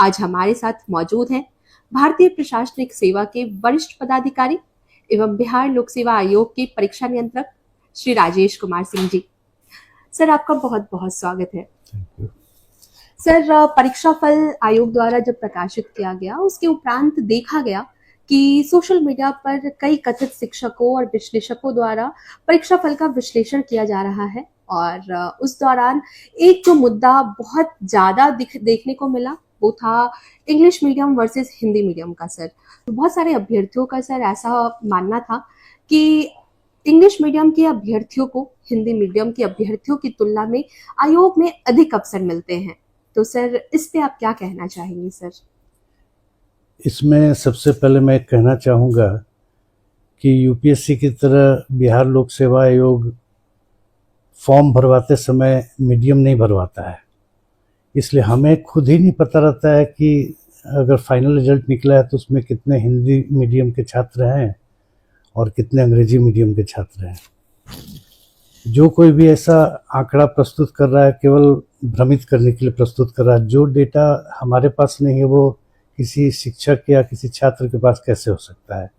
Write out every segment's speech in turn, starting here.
आज हमारे साथ मौजूद हैं भारतीय प्रशासनिक सेवा के वरिष्ठ पदाधिकारी एवं बिहार लोक सेवा आयोग के परीक्षा नियंत्रक श्री राजेश कुमार सिंह जी। सर, आपका बहुत बहुत स्वागत है। सर, परीक्षा फल आयोग द्वारा जब प्रकाशित किया गया उसके उपरांत देखा गया कि सोशल मीडिया पर कई कथित शिक्षकों और विश्लेषकों द्वारा परीक्षा फल का विश्लेषण किया जा रहा है और उस दौरान एक जो मुद्दा बहुत ज्यादा देखने को मिला वो था English medium versus Hindi medium का। सर, तो बहुत सारे अभ्यर्थियों का सर ऐसा मानना था कि इंग्लिश मीडियम के अभ्यर्थियों को हिंदी मीडियम के अभ्यर्थियों की तुलना में आयोग में अधिक अवसर मिलते हैं। तो सर, इस पे आप क्या कहना चाहेंगे? सर, इसमें सबसे पहले मैं कहना चाहूँगा कि यूपीएससी की तरह बिहार लोक सेवा आयोग फॉर्म भरवाते समय मीडियम नहीं भरवाता है, इसलिए हमें खुद ही नहीं पता रहता है कि अगर फाइनल रिजल्ट निकला है तो उसमें कितने हिंदी मीडियम के छात्र हैं और कितने अंग्रेजी मीडियम के छात्र हैं। जो कोई भी ऐसा आंकड़ा प्रस्तुत कर रहा है केवल भ्रमित करने के लिए प्रस्तुत कर रहा है। जो डेटा हमारे पास नहीं है वो किसी शिक्षक या किसी छात्र के पास कैसे हो सकता है।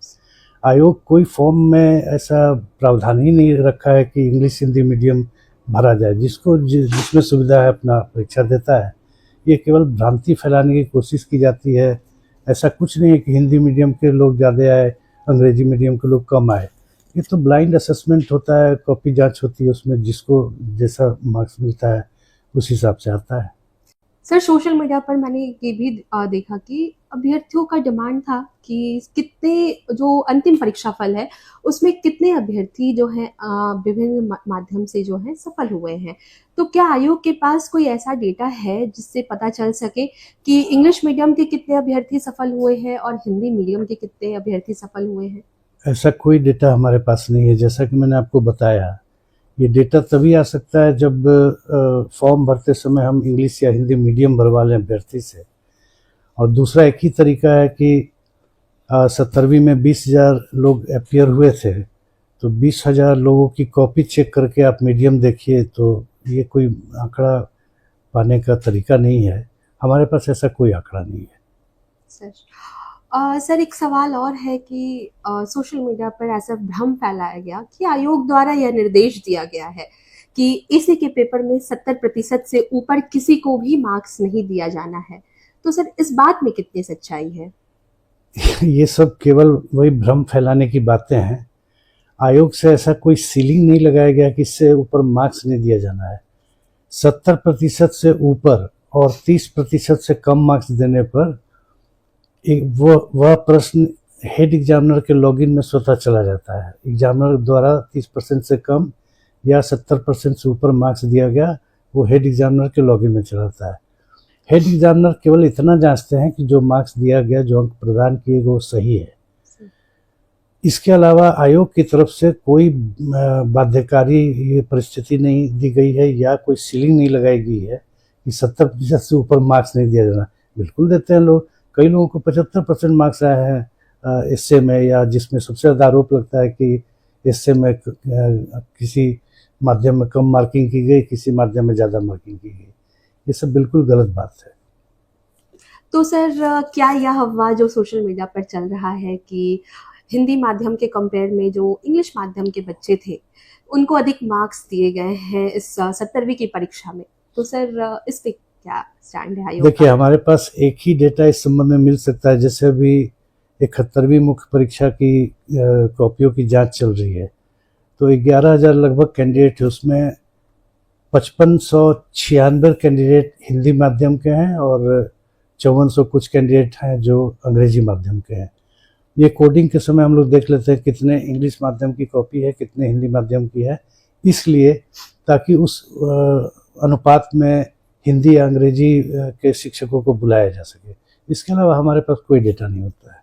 आयोग कोई फॉर्म में ऐसा प्रावधान ही नहीं रखा है कि इंग्लिश हिंदी मीडियम भरा जाए। जिसको जिसमें सुविधा है अपना परीक्षा देता है। ये केवल भ्रांति फैलाने की कोशिश की जाती है। ऐसा कुछ नहीं है कि हिंदी मीडियम के लोग ज़्यादा आए, अंग्रेजी मीडियम के लोग कम आए। ये तो ब्लाइंड असेसमेंट होता है, कॉपी जांच होती है, उसमें जिसको जैसा मार्क्स मिलता है उस हिसाब से आता है। सर, सोशल मीडिया पर मैंने ये भी देखा कि अभ्यर्थियों का डिमांड था कि कितने जो अंतिम परीक्षा फल है उसमें कितने अभ्यर्थी जो हैं विभिन्न माध्यम से जो हैं सफल हुए हैं। तो क्या आयोग के पास कोई ऐसा डेटा है जिससे पता चल सके कि इंग्लिश मीडियम के कितने अभ्यर्थी सफल हुए हैं और हिंदी मीडियम के कितने अभ्यर्थी सफल हुए हैं? ऐसा कोई डेटा हमारे पास नहीं है। जैसा कि मैंने आपको बताया, ये डेटा तभी आ सकता है जब फॉर्म भरते समय हम इंग्लिश या हिंदी मीडियम भरवा लें अभ्यर्थी से। और दूसरा एक ही तरीका है कि 70वीं में 20,000 लोग अपीयर हुए थे, तो 20,000 लोगों की कॉपी चेक करके आप मीडियम देखिए, तो ये कोई आंकड़ा पाने का तरीका नहीं है। हमारे पास ऐसा कोई आंकड़ा नहीं है। सर, एक सवाल और है कि सोशल मीडिया पर ऐसा भ्रम फैलाया गया कि आयोग द्वारा यह निर्देश दिया गया है कि इसी के पेपर में 70% से ऊपर किसी को भी मार्क्स नहीं दिया जाना है। तो सर, इस बात में कितनी सच्चाई है? ये सब केवल वही भ्रम फैलाने की बातें हैं। आयोग से ऐसा कोई सीलिंग नहीं लगाया गया कि इससे ऊपर मार्क्स नहीं दिया जाना है। 70% से ऊपर और 30% से कम मार्क्स देने पर वह प्रश्न हेड एग्जामिनर के लॉगिन में स्वतः चला जाता है। एग्जामिनर द्वारा 30% से कम या 70% से ऊपर मार्क्स दिया गया, वो हेड एग्जामिनर के लॉगिन में चला जाता है। हेड एग्जामिनर केवल इतना जांचते हैं कि जो मार्क्स दिया गया, जो अंक प्रदान किए गए, वो सही है। इसके अलावा आयोग की तरफ से कोई बाध्यकारी परिस्थिति नहीं दी गई है या कोई सीलिंग नहीं लगाई गई है कि 70% से ऊपर मार्क्स नहीं दिया जाना। बिल्कुल देते हैं लोग। कई लोगों को 75% मार्क्स आए हैं एसए में, या जिसमें सबसे ज़्यादा आरोप लगता है कि एसए में किसी माध्यम में कम मार्किंग की गई, किसी माध्यम में ज़्यादा मार्किंग की गई। ये सब बिल्कुल गलत बात है। तो सर, क्या यह अफवाह जो सोशल मीडिया पर चल रहा है कि हिंदी माध्यम के कंपेयर में जो इंग्लिश माध्यम के बच्चे थे उनको अधिक मार्क्स दिए गए हैं इस 70वीं की परीक्षा में, तो सर इस पे क्या स्टैंड है आयोग? देखिए, हमारे पास एक ही डेटा इस संबंध में मिल सकता है। जैसे अभी 71वीं मुख्य परीक्षा की कॉपियों की जांच चल रही है, तो 11,000 लगभग कैंडिडेट है। उसमें 5596 कैंडिडेट हिंदी माध्यम के हैं और 5400 कुछ कैंडिडेट हैं जो अंग्रेजी माध्यम के हैं। ये कोडिंग के समय हम लोग देख लेते हैं कितने इंग्लिश माध्यम की कॉपी है, कितने हिंदी माध्यम की है, इसलिए ताकि उस अनुपात में हिंदी या अंग्रेजी के शिक्षकों को बुलाया जा सके। इसके अलावा हमारे पास कोई डेटा नहीं होता है।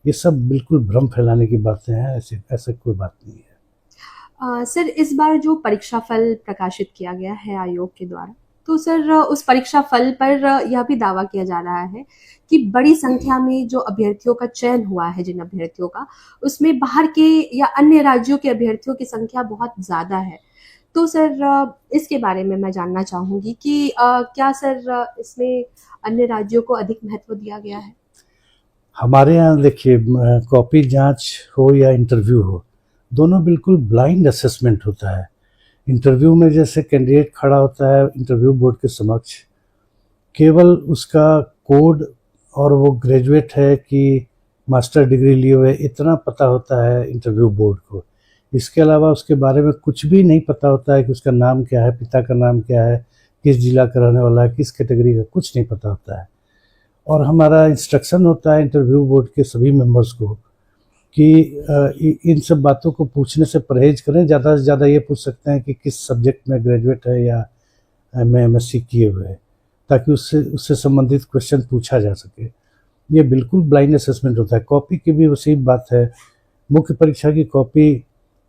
ये सब बिल्कुल भ्रम फैलाने की बातें हैं। ऐसे कोई बात नहीं है। सर, इस बार जो परीक्षा फल प्रकाशित किया गया है आयोग के द्वारा, तो सर उस परीक्षा फल पर यह भी दावा किया जा रहा है कि बड़ी संख्या में जो अभ्यर्थियों का चयन हुआ है, जिन अभ्यर्थियों का, उसमें बाहर के या अन्य राज्यों के अभ्यर्थियों की संख्या बहुत ज्यादा है। तो सर इसके बारे में मैं जानना चाहूँगी कि क्या सर इसमें अन्य राज्यों को अधिक महत्व दिया गया है? हमारे यहाँ देखिए कॉपी जांच हो या इंटरव्यू हो, दोनों बिल्कुल ब्लाइंड असेसमेंट होता है। इंटरव्यू में जैसे कैंडिडेट खड़ा होता है इंटरव्यू बोर्ड के समक्ष, केवल उसका कोड और वो ग्रेजुएट है कि मास्टर डिग्री लिए हुए इतना पता होता है इंटरव्यू बोर्ड को। इसके अलावा उसके बारे में कुछ भी नहीं पता होता है कि उसका नाम क्या है, पिता का नाम क्या है, किस जिला का रहने वाला है, किस कैटेगरी का, कुछ नहीं पता होता है। और हमारा इंस्ट्रक्शन होता है इंटरव्यू बोर्ड के सभी मेंबर्स को कि इन सब बातों को पूछने से परहेज करें। ज़्यादा से ज़्यादा ये पूछ सकते हैं कि किस सब्जेक्ट में ग्रेजुएट है या MA MSc किए हुए है, ताकि उससे संबंधित क्वेश्चन पूछा जा सके। ये बिल्कुल ब्लाइंड असेसमेंट होता है। कॉपी की भी उसी बात है। मुख्य परीक्षा की कॉपी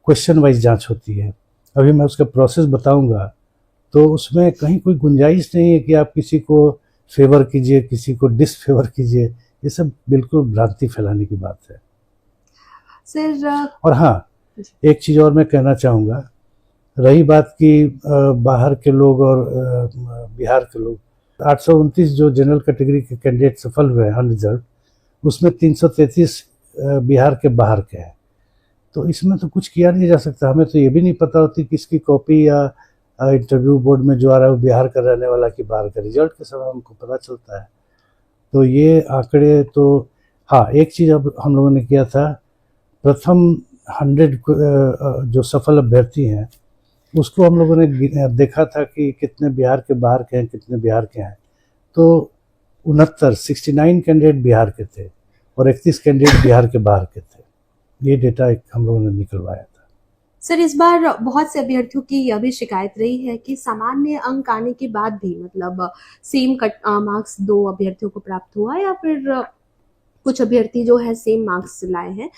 क्वेश्चन वाइज जांच होती है। अभी मैं उसका प्रोसेस बताऊंगा, तो उसमें कहीं कोई गुंजाइश नहीं है कि आप किसी को फेवर कीजिए, किसी को डिसफेवर कीजिए। ये सब बिल्कुल भ्रांति फैलाने की बात है। सर और हाँ, एक चीज़ और मैं कहना चाहूँगा, रही बात कि बाहर के लोग और बिहार के लोग, 829 जो जनरल कैटेगरी के कैंडिडेट सफल हुए हैं अनरिजर्व, उसमें 333 बिहार के बाहर के हैं। तो इसमें तो कुछ किया नहीं जा सकता। हमें तो ये भी नहीं पता होती कि इसकी कॉपी या इंटरव्यू बोर्ड में जो आ रहा है वो बिहार का रहने वाला कि बाहर का। रिजल्ट के समय हमको पता चलता है। तो ये आंकड़े तो हाँ, एक चीज़ अब हम लोगों ने किया था, प्रथम 100 जो सफल अभ्यर्थी हैं उसको हम लोगों ने देखा था कि कितने बिहार के बाहर के हैं, कितने बिहार के हैं। तो 69 कैंडिडेट बिहार के थे और 31 कैंडिडेट बिहार के बाहर के थे। ये डेटा एक हम लोगों ने निकलवाया था। सर इस बार बहुत से अभ्यर्थियों की यह भी शिकायत रही है कि सामान्य अंक आने के बाद भी मतलब सेम कट मार्क्स दो अभ्यर्थियों को प्राप्त हुआ या फिर कुछ अभ्यर्थी जो है सेम मार्क्स लाए हैं,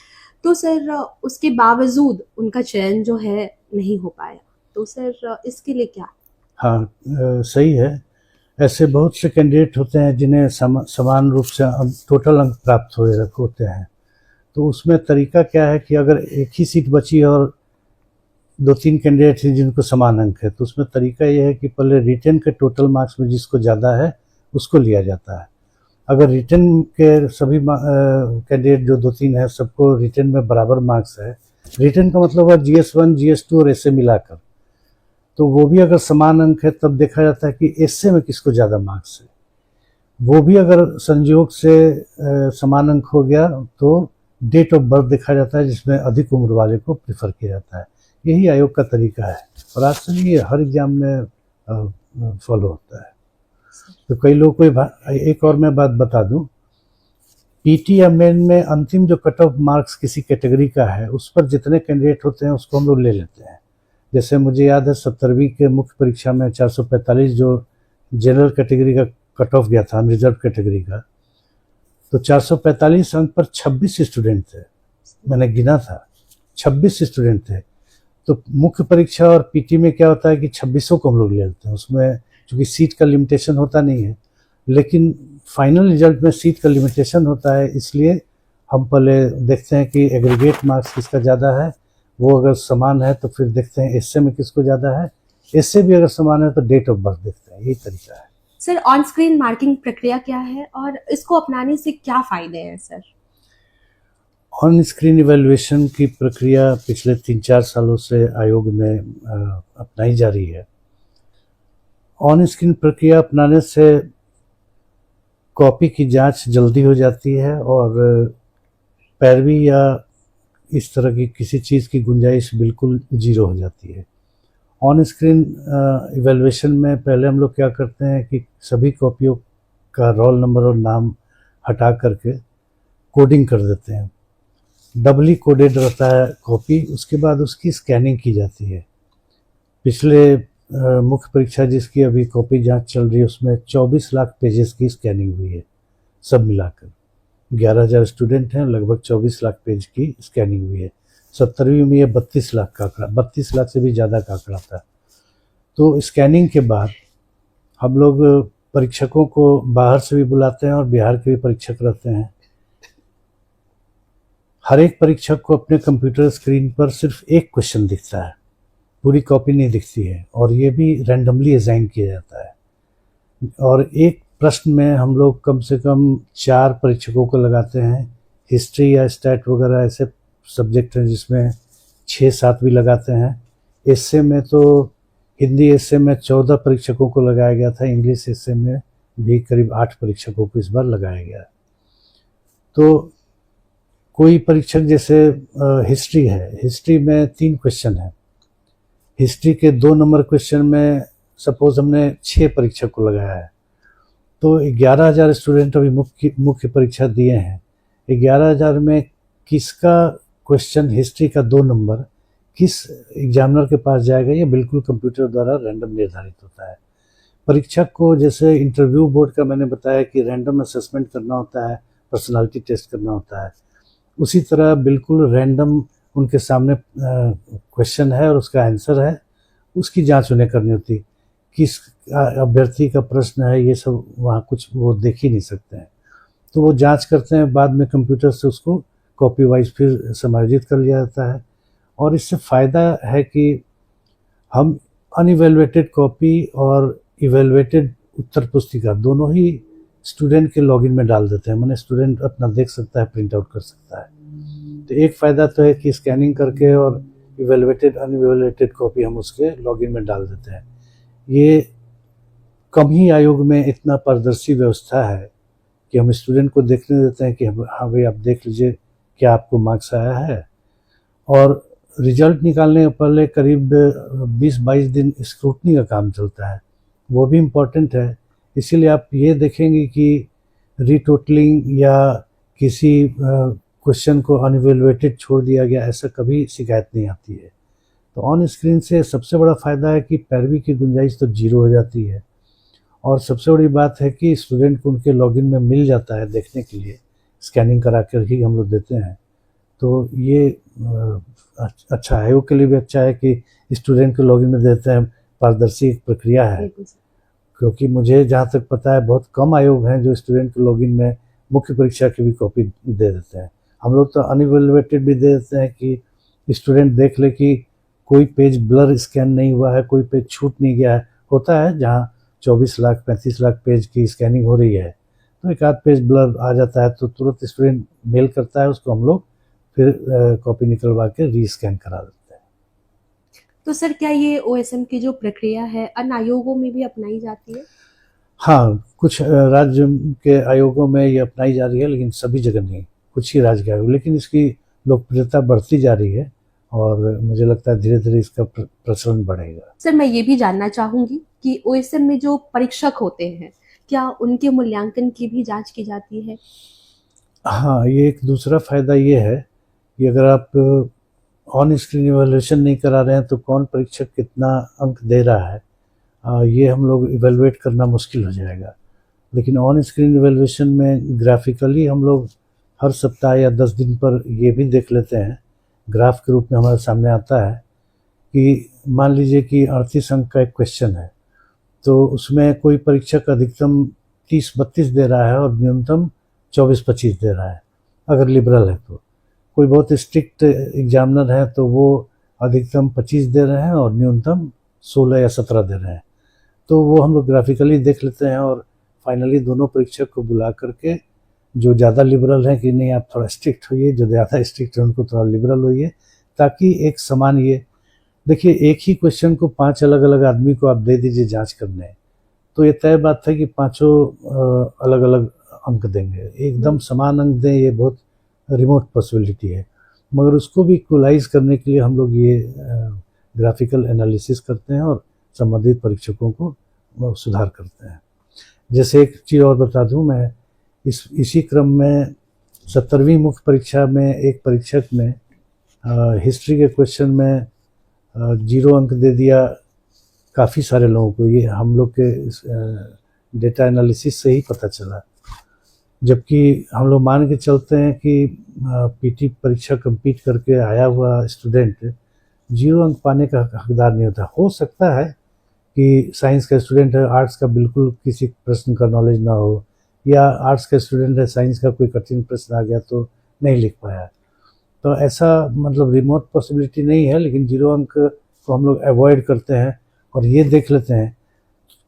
तो सर उसके बावजूद उनका चयन जो है नहीं हो पाया। तो सर इसके लिए क्या? हाँ, सही है। ऐसे बहुत से कैंडिडेट होते हैं जिन्हें समान रूप से टोटल अंक प्राप्त होते हैं। तो उसमें तरीका क्या है कि अगर एक ही सीट बची और 2-3 कैंडिडेट हैं जिनको समान अंक है, तो उसमें तरीका ये है कि पहले रिटन के टोटल मार्क्स में जिसको ज़्यादा है उसको लिया जाता है। अगर रिटन के सभी कैंडिडेट जो 2-3 हैं सबको रिटन में बराबर मार्क्स है, रिटन का मतलब है GS1 GS2 और ऐसे मिलाकर, तो वो भी अगर समान अंक है तब देखा जाता है कि ऐसे में किसको ज़्यादा मार्क्स है। वो भी अगर संयोग से समान अंक हो गया तो डेट ऑफ बर्थ देखा जाता है, जिसमें अधिक उम्र वाले को प्रेफर किया जाता है। यही आयोग का तरीका है और आज से ये हर एग्जाम में फॉलो होता है। तो कई लोग को एक और मैं बात बता दूं, पीटी या मेन में अंतिम जो कट ऑफ मार्क्स किसी कैटेगरी का है उस पर जितने कैंडिडेट होते हैं उसको हम लोग ले लेते हैं। जैसे मुझे याद है 70वीं के मुख्य परीक्षा में 445 जो जनरल कैटेगरी का कट ऑफ गया था, अनरिजर्व कैटेगरी का, तो 445 अंक पर 26 स्टूडेंट थे। मैंने गिना था, 26 स्टूडेंट थे। तो मुख्य परीक्षा और पीटी में क्या होता है कि 26 को हम लोग ले लेते हैं। उसमें चूँकि सीट का लिमिटेशन होता नहीं है, लेकिन फाइनल रिजल्ट में सीट का लिमिटेशन होता है, इसलिए हम पहले देखते हैं कि एग्रीगेट मार्क्स किसका ज़्यादा है। वो अगर समान है तो फिर देखते हैं एसए में किसको ज़्यादा है, एसए भी अगर समान है तो डेट ऑफ बर्थ देखते हैं। यही तरीका है। सर ऑन स्क्रीन मार्किंग प्रक्रिया क्या है और इसको अपनाने से क्या फायदे हैं सर? ऑन स्क्रीन इवैल्यूएशन की प्रक्रिया पिछले 3-4 सालों से आयोग में अपनाई जा रही है। ऑन स्क्रीन प्रक्रिया अपनाने से कॉपी की जांच जल्दी हो जाती है और पैरवी या इस तरह की किसी चीज़ की गुंजाइश बिल्कुल जीरो हो जाती है। ऑन स्क्रीन इवैल्यूएशन में पहले हम लोग क्या करते हैं कि सभी कॉपियों का रोल नंबर और नाम हटा करके कोडिंग कर देते हैं। डबली कोडेड रहता है कॉपी, उसके बाद उसकी स्कैनिंग की जाती है। पिछले मुख्य परीक्षा जिसकी अभी कॉपी जांच चल रही है उसमें 24 लाख पेजेस की स्कैनिंग हुई है, सब मिलाकर 11,000 स्टूडेंट हैं, लगभग 24 लाख पेज की स्कैनिंग हुई है। 70वीं में ये 32 लाख का आंकड़ा, 32 लाख से भी ज़्यादा का आंकड़ा था। तो स्कैनिंग के बाद हम लोग परीक्षकों को बाहर से भी बुलाते हैं और बिहार के भी परीक्षक रहते हैं। हर एक परीक्षक को अपने कंप्यूटर स्क्रीन पर सिर्फ एक क्वेश्चन दिखता है पूरी कॉपी नहीं दिखती है, और ये भी रैंडमली असाइन किया जाता है। और एक प्रश्न में हम लोग कम से कम 4 परीक्षकों को लगाते हैं। हिस्ट्री या स्टैट वगैरह ऐसे सब्जेक्ट हैं जिसमें 6-7 भी लगाते हैं। एस्से में तो हिंदी एस्से में 14 परीक्षकों को लगाया गया था, इंग्लिश एस्से में भी करीब 8 परीक्षकों को इस बार लगाया गया। तो कोई परीक्षक जैसे हिस्ट्री है, हिस्ट्री में 3 क्वेश्चन है। हिस्ट्री के 2 नंबर क्वेश्चन में सपोज हमने 6 परीक्षक को लगाया है, तो 11,000 स्टूडेंट अभी मुख्य परीक्षा दिए हैं। 11,000 में किसका क्वेश्चन हिस्ट्री का 2 नंबर किस एग्जामिनर के पास जाएगा, ये बिल्कुल कंप्यूटर द्वारा रैंडम निर्धारित होता है। परीक्षक को जैसे इंटरव्यू बोर्ड का मैंने बताया कि रैंडम असेसमेंट करना होता है, पर्सनालिटी टेस्ट करना होता है, उसी तरह बिल्कुल रैंडम उनके सामने क्वेश्चन है और उसका आंसर है, उसकी जांच उन्हें करनी होती। किस अभ्यर्थी का प्रश्न है ये सब वहाँ कुछ वो देख ही नहीं सकते हैं, तो वो जांच करते हैं, बाद में कंप्यूटर से उसको कॉपी वाइज फिर समायोजित कर लिया जाता है। और इससे फ़ायदा है कि हम अनइवेलुएटेड कॉपी और इवेलुएटेड उत्तर पुस्तिका दोनों ही स्टूडेंट के लॉगिन में डाल देते हैं, माने स्टूडेंट अपना देख सकता है, प्रिंट आउट कर सकता है। तो एक फ़ायदा तो है कि स्कैनिंग करके और इवेलुएटेड अनइवेलुएटेड कॉपी हम उसके लॉगिन में डाल देते हैं। ये कम ही आयोग में इतना पारदर्शी व्यवस्था है कि हम स्टूडेंट को देखने देते हैं कि हाँ भाई आप देख लीजिए क्या आपको मार्क्स आया है। और रिजल्ट निकालने के पहले करीब 20-22 दिन स्क्रूटनी का काम चलता है, वो भी इम्पोर्टेंट है। इसीलिए आप ये देखेंगे कि रीटोटलिंग या किसी क्वेश्चन को अनइवेलुएटेड छोड़ दिया गया, ऐसा कभी शिकायत नहीं आती है। तो ऑन स्क्रीन से सबसे बड़ा फ़ायदा है कि पैरवी की गुंजाइश तो 0 हो जाती है, और सबसे बड़ी बात है कि स्टूडेंट को उनके लॉगिन में मिल जाता है देखने के लिए, स्कैनिंग करा कर ही हम लोग देते हैं। तो ये अच्छा है, आयोग के लिए भी अच्छा है कि स्टूडेंट को लॉगिन में देते हैं, पारदर्शी प्रक्रिया है। क्योंकि मुझे जहाँ तक पता है बहुत कम आयोग हैं जो स्टूडेंट को लॉगिन में मुख्य परीक्षा की भी कॉपी दे देते हैं। हम लोग तो अनइवेलुएटेड भी दे देते हैं कि स्टूडेंट देख ले कि कोई पेज ब्लर स्कैन नहीं हुआ है, कोई पेज छूट नहीं गया है। होता है जहाँ 24 लाख 35 लाख पेज की स्कैनिंग हो रही है, तो एक आध पेज ब्लर आ जाता है, तो तुरंत स्टूडेंट मेल करता है, उसको हम लोग फिर कॉपी निकलवा के रीस्कैन करा देते हैं। तो सर क्या ये ओएसएम की जो प्रक्रिया है अन्य आयोगों में भी अपनाई जाती है? हाँ, कुछ राज्य के आयोगों में ये अपनाई जा रही है, लेकिन सभी जगह नहीं, कुछ ही राज्य के आयोग, लेकिन इसकी लोकप्रियता बढ़ती जा रही है और मुझे लगता है धीरे धीरे इसका प्रचलन बढ़ेगा। सर मैं ये भी जानना चाहूंगी कि ओएसएम में जो परीक्षक होते हैं क्या उनके मूल्यांकन की भी जांच की जाती है? हाँ, ये एक दूसरा फायदा ये है कि अगर आप ऑन स्क्रीन इवैल्यूएशन नहीं करा रहे हैं तो कौन परीक्षक कितना अंक दे रहा है ये हम लोग इवेलुएट करना मुश्किल हो जाएगा। लेकिन ऑन स्क्रीन इवैल्यूएशन में ग्राफिकली हम लोग हर सप्ताह या 10 दिन पर ये भी देख लेते हैं, ग्राफ के रूप में हमारे सामने आता है कि मान लीजिए कि 38 अंक का एक क्वेश्चन है, तो उसमें कोई परीक्षक अधिकतम 30-32 दे रहा है और न्यूनतम 24-25 दे रहा है अगर लिबरल है। तो कोई बहुत स्ट्रिक्ट एग्जामिनर है तो वो अधिकतम 25 दे रहे हैं और न्यूनतम 16 या 17 दे रहे हैं। तो वो हम लोग ग्राफिकली देख लेते हैं और फाइनली दोनों परीक्षक को बुला करके जो ज़्यादा लिबरल है कि नहीं आप थोड़ा स्ट्रिक्ट होइए, जो ज़्यादा स्ट्रिक्ट है उनको थोड़ा लिबरल होइए, ताकि एक समान ये देखिए एक ही क्वेश्चन को 5 अलग अलग आदमी को आप दे दीजिए जांच करने, तो ये तय बात है कि पांचों अलग अलग अंक देंगे, एकदम समान अंक दें ये बहुत रिमोट पॉसिबिलिटी है। मगर उसको भी इक्वलाइज करने के लिए हम लोग ये ग्राफिकल एनालिसिस करते हैं और संबंधित परीक्षकों को सुधार करते हैं। जैसे एक चीज़ और बता दूं, मैं इसी क्रम में 70वीं मुख्य परीक्षा में एक परीक्षक ने हिस्ट्री के क्वेश्चन में 0 अंक दे दिया काफ़ी सारे लोगों को। ये हम लोग के डेटा एनालिसिस से ही पता चला, जबकि हम लोग मान के चलते हैं कि पीटी परीक्षा कंप्लीट करके आया हुआ स्टूडेंट 0 अंक पाने का हकदार नहीं होता। हो सकता है कि साइंस का स्टूडेंट है, आर्ट्स का बिल्कुल किसी प्रश्न का नॉलेज ना हो, या आर्ट्स का स्टूडेंट है साइंस का कोई कठिन प्रश्न आ गया तो नहीं लिख पाया। तो ऐसा मतलब रिमोट पॉसिबिलिटी नहीं है, लेकिन 0 अंक उसको हम लोग अवॉइड करते हैं और ये देख लेते हैं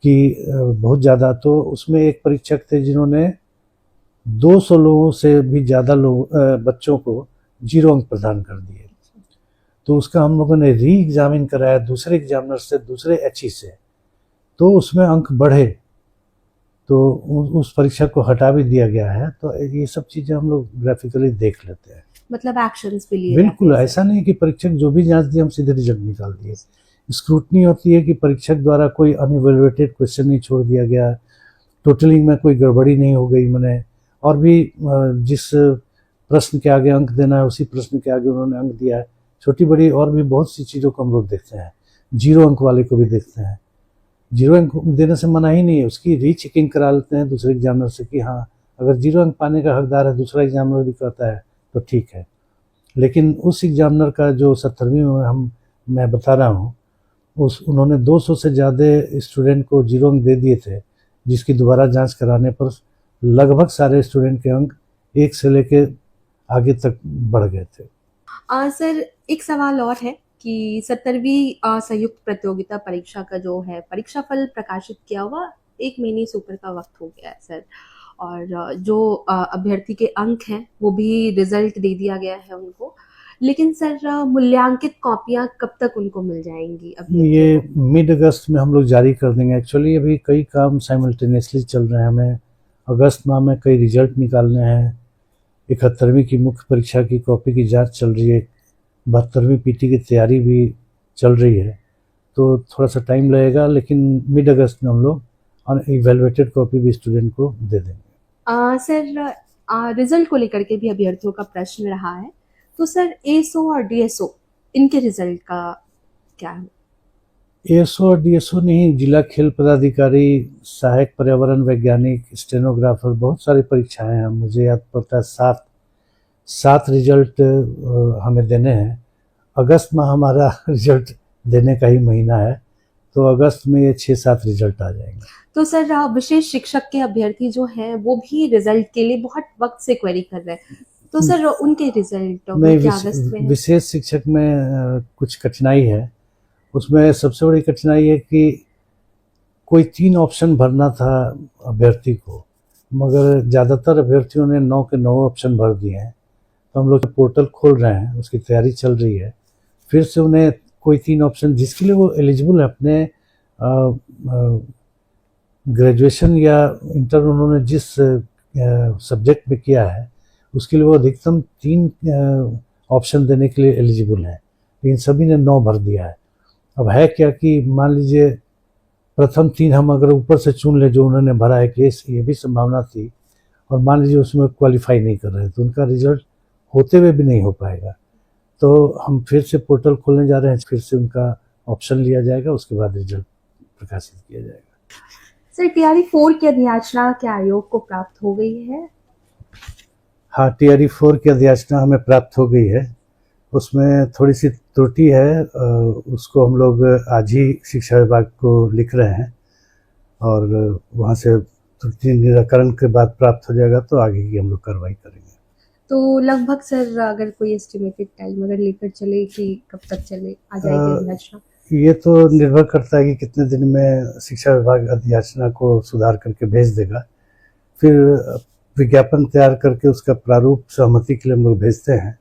कि बहुत ज़्यादा, तो उसमें एक परीक्षक थे जिन्होंने 200 लोगों से भी ज़्यादा बच्चों को 0 अंक प्रदान कर दिए। तो उसका हम लोगों ने री एग्जामिन कराया दूसरे एग्जामिनर से, दूसरे एचई से, तो उसमें अंक बढ़े, तो उस परीक्षा को हटा भी दिया गया है। तो ये सब चीज़ें हम लोग ग्राफिकली देख लेते हैं। मतलब एक्शंस भी लिए बिल्कुल, जाते हैं, ऐसा नहीं कि परीक्षक जो भी जांच दिए हम सीधे रिजल्ट निकाल दिए। स्क्रूटनी होती है कि परीक्षक द्वारा कोई अनइवैल्यूएटेड क्वेश्चन नहीं छोड़ दिया गया, टोटलिंग में कोई गड़बड़ी नहीं हो गई मैंने, और भी जिस प्रश्न के आगे अंक देना है उसी प्रश्न के आगे उन्होंने अंक दिया है। छोटी बड़ी और भी बहुत सी चीज़ों को हम लोग देखते हैं। 0 अंक वाले को भी देखते हैं। 0 अंक देने से मना ही नहीं है, उसकी रीचेकिंग करा लेते हैं दूसरे एग्जामिनर से कि हाँ, अगर 0 अंक पाने का हकदार है, दूसरा एग्जामिनर भी कहता है तो ठीक है। लेकिन उस एग्जामिनर का जो 17वीं में मैं बता रहा हूँ, उन्होंने 200 से ज़्यादा स्टूडेंट को 0 अंक दे दिए थे, जिसकी दोबारा जांच कराने पर लगभग सारे स्टूडेंट के अंक 1 से लेके आगे तक बढ़ गए थे। सर एक सवाल और है कि 17वीं संयुक्त प्रतियोगिता परीक्षा का जो है परीक्षा फल प्रकाशित किया हुआ 1 महीने से ऊपर का वक्त हो गया है सर, और जो अभ्यर्थी के अंक हैं वो भी रिजल्ट दे दिया गया है उनको, लेकिन सर मूल्यांकित कॉपियां कब तक उनको मिल जाएंगी? अभी ये मिड अगस्त में हम लोग जारी कर देंगे। एक्चुअली अभी कई काम साइमल्टेनियसली चल रहे हैं। हमें अगस्त माह में कई रिजल्ट निकालने हैं। 71वीं की मुख्य परीक्षा की कॉपी की जांच चल रही है, 72वीं पीटी की तैयारी भी चल रही है, तो थोड़ा सा टाइम लगेगा, लेकिन मिड अगस्त में हम लोग अनइवैल्यूएटेड कॉपी भी स्टूडेंट को दे देंगे। सर रिजल्ट को लेकर के भी अभ्यर्थियों का प्रश्न रहा है, तो सर एसओ और डीएसओ इनके रिजल्ट का क्या है? एएसओ और डीएसओ नहीं, जिला खेल पदाधिकारी, सहायक पर्यावरण वैज्ञानिक, स्टेनोग्राफर, बहुत सारी परीक्षाएं हैं। मुझे याद पड़ता है 7 रिजल्ट हमें देने हैं। अगस्त में हमारा रिजल्ट देने का ही महीना है, तो अगस्त में ये 6-7 रिजल्ट आ जाएंगे। तो सर विशेष शिक्षक के अभ्यर्थी जो हैं वो भी रिजल्ट के लिए बहुत वक्त से क्वेरी कर रहे हैं, तो सर उनके रिजल्ट नहीं, क्या अगस्त में है? विशेष शिक्षक में कुछ कठिनाई है। उसमें सबसे बड़ी कठिनाई है कि कोई 3 ऑप्शन भरना था अभ्यर्थी को, मगर ज़्यादातर अभ्यर्थियों ने 9 के 9 ऑप्शन भर दिए हैं। तो हम लोग पोर्टल खोल रहे हैं, उसकी तैयारी चल रही है। फिर से उन्हें कोई 3 ऑप्शन जिसके लिए वो एलिजिबल है, अपने ग्रेजुएशन या इंटर उन्होंने जिस सब्जेक्ट में किया है उसके लिए वो अधिकतम 3 ऑप्शन देने के लिए एलिजिबल है, लेकिन सभी ने 9 भर दिया है। अब है क्या कि मान लीजिए प्रथम 3 हम अगर ऊपर से चुन ले जो उन्होंने भरा है, केस ये भी संभावना थी, और मान लीजिए उसमें क्वालिफाई नहीं कर रहे तो उनका रिजल्ट होते हुए भी नहीं हो पाएगा। तो हम फिर से पोर्टल खोलने जा रहे हैं, फिर से उनका ऑप्शन लिया जाएगा, उसके बाद रिजल्ट प्रकाशित किया जाएगा। सर टीआरई 4 की अधियाचना क्या आयोग को प्राप्त हो गई है? हाँ, टीआरई 4 की अधियाचना हमें प्राप्त हो गई है। उसमें थोड़ी सी त्रुटि है, उसको हम लोग आज ही शिक्षा विभाग को लिख रहे हैं, और वहाँ से त्रुटि निराकरण के बाद प्राप्त हो जाएगा तो आगे की हम लोग कार्रवाई करेंगे। तो लगभग सर अगर कोई एस्टिमेटेड टाइम अगर लेकर चले कि कब तक चले आ जाएगी अधियाचना? ये तो निर्भर करता है कि कितने दिन में शिक्षा विभाग अधियाचना को सुधार करके भेज देगा। फिर विज्ञापन तैयार करके उसका प्रारूप सहमति के लिए हम लोग भेजते हैं,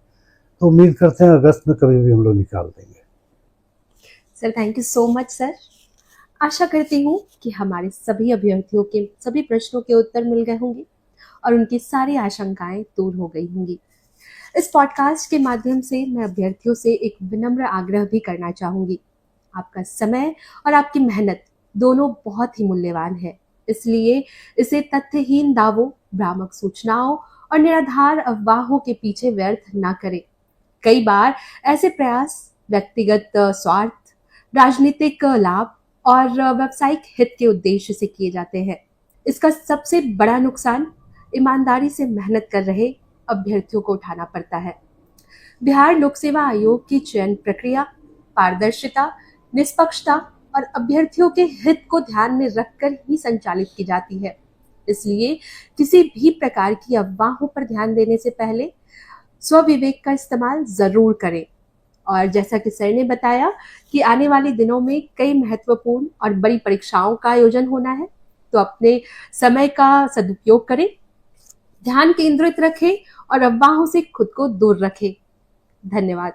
तो उम्मीद करते हैं अगस्त में कभी भी हम लोग निकाल देंगे। Sir thank you so much sir. आशा करती हूँ कि हमारे सभी अभ्यर्थियों के सभी प्रश्नों के उत्तर मिल गए होंगे और उनकी सारी आशंकाएं दूर हो गई होंगी। इस पॉडकास्ट के माध्यम से मैं अभ्यर्थियों से एक विनम्र आग्रह भी करना चाहूंगी। आपका समय और आपकी मेहनत दोनों बहुत ही मूल्यवान है, इसलिए इसे तथ्यहीन दावों, भ्रामक सूचनाओं और निराधार अफवाहों के पीछे व्यर्थ ना करें। कई बार ऐसे प्रयास व्यक्तिगत स्वार्थ, राजनीतिक लाभ और व्यावसायिक हित के उद्देश्य से किए जाते हैं। इसका सबसे बड़ा नुकसान ईमानदारी से मेहनत कर रहे अभ्यर्थियों को उठाना पड़ता है। बिहार लोक सेवा आयोग की चयन प्रक्रिया पारदर्शिता, निष्पक्षता और अभ्यर्थियों के हित को ध्यान में रखकर ही संचालित की जाती है। इसलिए किसी भी प्रकार की अफवाहों पर ध्यान देने से पहले स्वविवेक का इस्तेमाल जरूर करें और जैसा कि सर ने बताया कि आने वाले दिनों में कई महत्वपूर्ण और बड़ी परीक्षाओं का आयोजन होना है, तो अपने समय का सदुपयोग करें, ध्यान केंद्रित रखें और अफवाहों से खुद को दूर रखें। धन्यवाद।